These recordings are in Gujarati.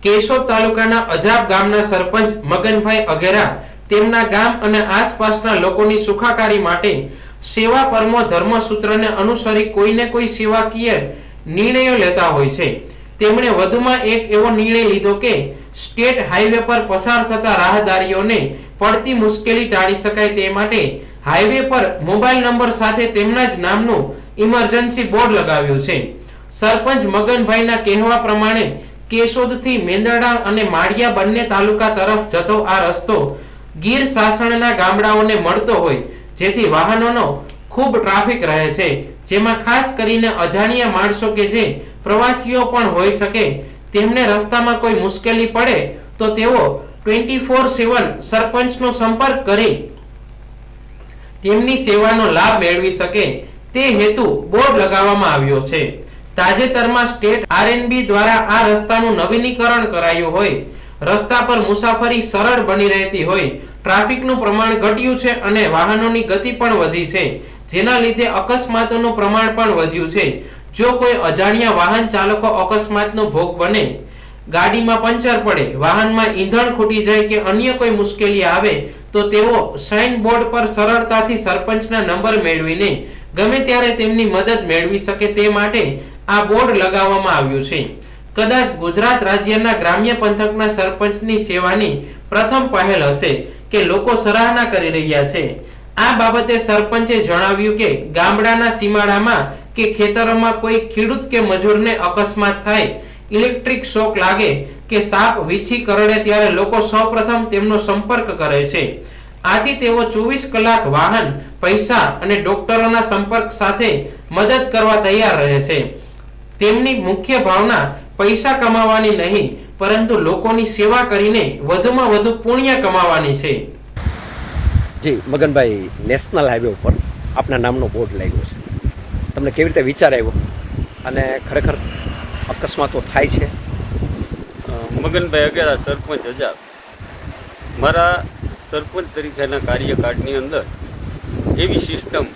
કેશોદ તાલુકાના અજાબ ગામના સરપંચ મગનભાઈ અઘેરા તેમના ગામ અને આસપાસના લોકોની સુખાકારી માટે સેવા પરમો ધર્મસૂત્રને અનુસરી કોઈને કોઈ સેવાકીય નિર્ણયો લેતા હોય છે। તેમણે વધુમાં એક એવો નિર્ણય લીધો કે સ્ટેટ હાઈવે પર પસાર થતા રાહદારીઓને પડતી મુશ્કેલી ટાળી શકાય તે માટે હાઈવે પર મોબાઈલ નંબર સાથે તેમના જ નામનું ઇમરજન્સી બોર્ડ લગાવ્યું છે। સરપંચ મગનભાઈના કહેવા પ્રમાણે કેશોદથી મેંદરડા અને માળિયા બંને તાલુકા તરફ જતો આ રસ્તો ગીર સાસણના ગામડાઓને મળતો હોય જેથી વાહનોનો ખૂબ ટ્રાફિક રહે છે, જેમાં ખાસ કરીને અજાણ્યા માણસો કે જે પ્રવાસીઓ પણ હોઈ શકે તેમને રસ્તામાં કોઈ મુશ્કેલી પડે તો તેઓ 24/7 સરપંચનો સંપર્ક કરી તેમની સેવાનો લાભ મેળવી શકે તે હેતુ બોર્ડ લગાવવામાં આવ્યો છે। તાજેતરમાં સ્ટેટ આરએનબી દ્વારા આ રસ્તાનું નવીનીકરણ કરાયું હોય, રસ્તા પર મુસાફરી સરળ બની રહેતી હોય, ટ્રાફિકનું પ્રમાણ ઘટ્યું છે અને વાહનોની ગતિ પણ વધી છે, જેના લીધે અકસ્માતોનું પ્રમાણ પણ વધ્યું છે। જો કોઈ અજાણ્યા વાહન ચાલકો અકસ્માતનો ભોગ બને, ગાડીમાં પંચર પડે, વાહનમાં ઈંધણ ખૂટી જાય કે અન્ય કોઈ મુશ્કેલી આવે તો તેઓ સાઇન બોર્ડ પર સરળતાથી સરપંચના નંબર મેળવીને ગમે ત્યારે તેમની મદદ મેળવી શકે તે માટે આ બોર્ડ લગાવવામાં આવ્યું છે। કદાચ ગુજરાત રાજ્યના ગ્રામ્ય પંથકના સરપંચની સેવાની પ્રથમ પહેલ હશે કે લોકો સરાહના કરી રહ્યા છે। આ બાબતે સરપંચે જણાવ્યું કે ગામડાના સીમાડામાં કે ખેતરોમાં કોઈ ખેડૂત કે મજૂરને અકસ્માત થાય, ઇલેક્ટ્રિક શોક લાગે કે સાપ વીછી કરડે ત્યારે લોકો સૌપ્રથમ તેમનો સંપર્ક કરે છે। આથી તેઓ 24 કલાક વાહન, પૈસા અને ડોક્ટરોના સંપર્ક સાથે મદદ કરવા તૈયાર રહે છે। તેમની મુખ્ય ભાવના પૈસા કમાવાની નહીં પરંતુ લોકોની સેવા કરીને વધુમાં વધુ પુણ્ય કમાવાની છે। જી મગનભાઈ, નેશનલ હાઈવે ઉપર આપના નામનો બોર્ડ લાગ્યો છે, તમને કેવી રીતે વિચાર આવ્યો અને ખરેખર અકસ્માતો થાય છે? મગનભાઈ અઘેરા, સરપંચ અજાબ। મારા સરપંચ તરીકેના કાર્યકાળની અંદર એવી સિસ્ટમ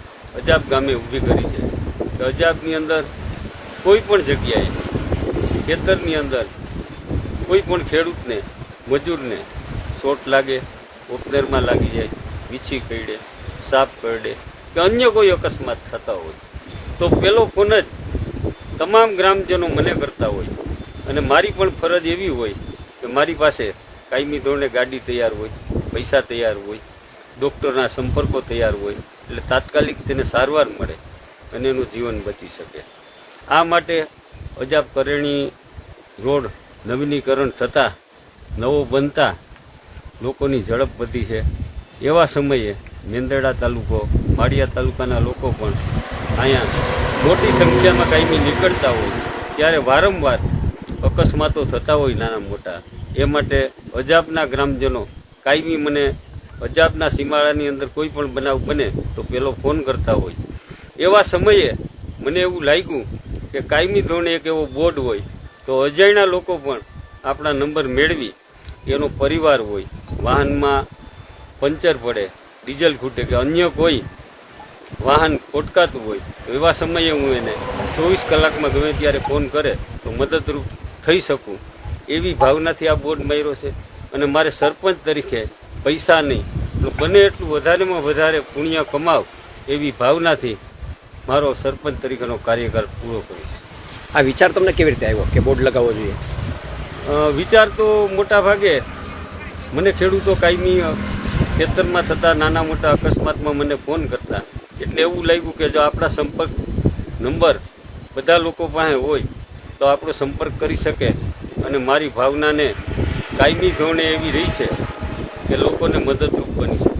અજાબ ગામે ઊભી કરી છે કે અજાબની અંદર કોઈ પણ જગ્યાએ ખેતરની અંદર કોઈ પણ ખેડૂતને, મજૂરને ચોટ લાગે, ઓપનરમાં લાગી જાય, વીછી કરડે, સાપ કરડે કે અન્ય કોઈ અકસ્માત થતા હોય તો પેલો ફોન જ તમામ ગ્રામજનો મને કરતા હોય અને મારી પણ ફરજ એવી હોય કે મારી પાસે કાયમી ધોરણે ગાડી તૈયાર હોય, પૈસા તૈયાર હોય, ડૉક્ટરના સંપર્કો તૈયાર હોય એટલે તાત્કાલિક તેને સારવાર મળે અને એનું જીવન બચી શકે। આ માટે અજાબ કરેણી રોડ નવીનીકરણ થતાં, નવો બનતા લોકોની ઝડપ વધી છે। એવા સમયે મેંદરડા તાલુકો, માળિયા તાલુકાના લોકો પણ અહીંયા મોટી સંખ્યામાં કાયમી નીકળતા હોય ત્યારે વારંવાર અકસ્માતો થતા હોય નાના મોટા, એ માટે અજાબના ગ્રામજનો કાયમી મને અજાબના સીમાડાની અંદર કોઈ પણ બનાવ બને તો પેલો ફોન કરતા હોય। એવા સમયે મને એવું લાગ્યું કે કાયમી ધોરણે એક એવો બોર્ડ હોય તો અજાણ્યા લોકો પણ આપણા નંબર મેળવી, એનો પરિવાર હોય, વાહનમાં પંચર પડે, ડીઝલ ખૂટે કે અન્ય કોઈ વાહન ખોટકાતું હોય તો એવા સમયે હું એને 24 કલાકમાં ગમે ત્યારે ફોન કરે તો મદદરૂપ થઈ શકું એવી ભાવનાથી આ બોર્ડ માર્યો છે। અને મારે સરપંચ તરીકે પૈસા નહીં, બને એટલું વધારેમાં વધારે પુણ્ય કમાવ એવી ભાવનાથી મારો સરપંચ તરીકેનો કાર્યકાળ પૂરો કરીશ। આ વિચાર તમને કેવી રીતે આવ્યો કે બોર્ડ લગાવવો જોઈએ? વિચાર તો મોટા ભાગે મને ખેડૂતો કાયમી ખેતરમાં થતા નાના મોટા અકસ્માતમાં મને ફોન કરતા એટલે એવું લાગ્યું કે જો આપણા સંપર્ક નંબર બધા લોકો પાસે હોય તો આપણો સંપર્ક કરી શકે અને મારી ભાવનાને કાયમી ધોરણે એવી રહી છે કે લોકોને મદદરૂપ બની શકે।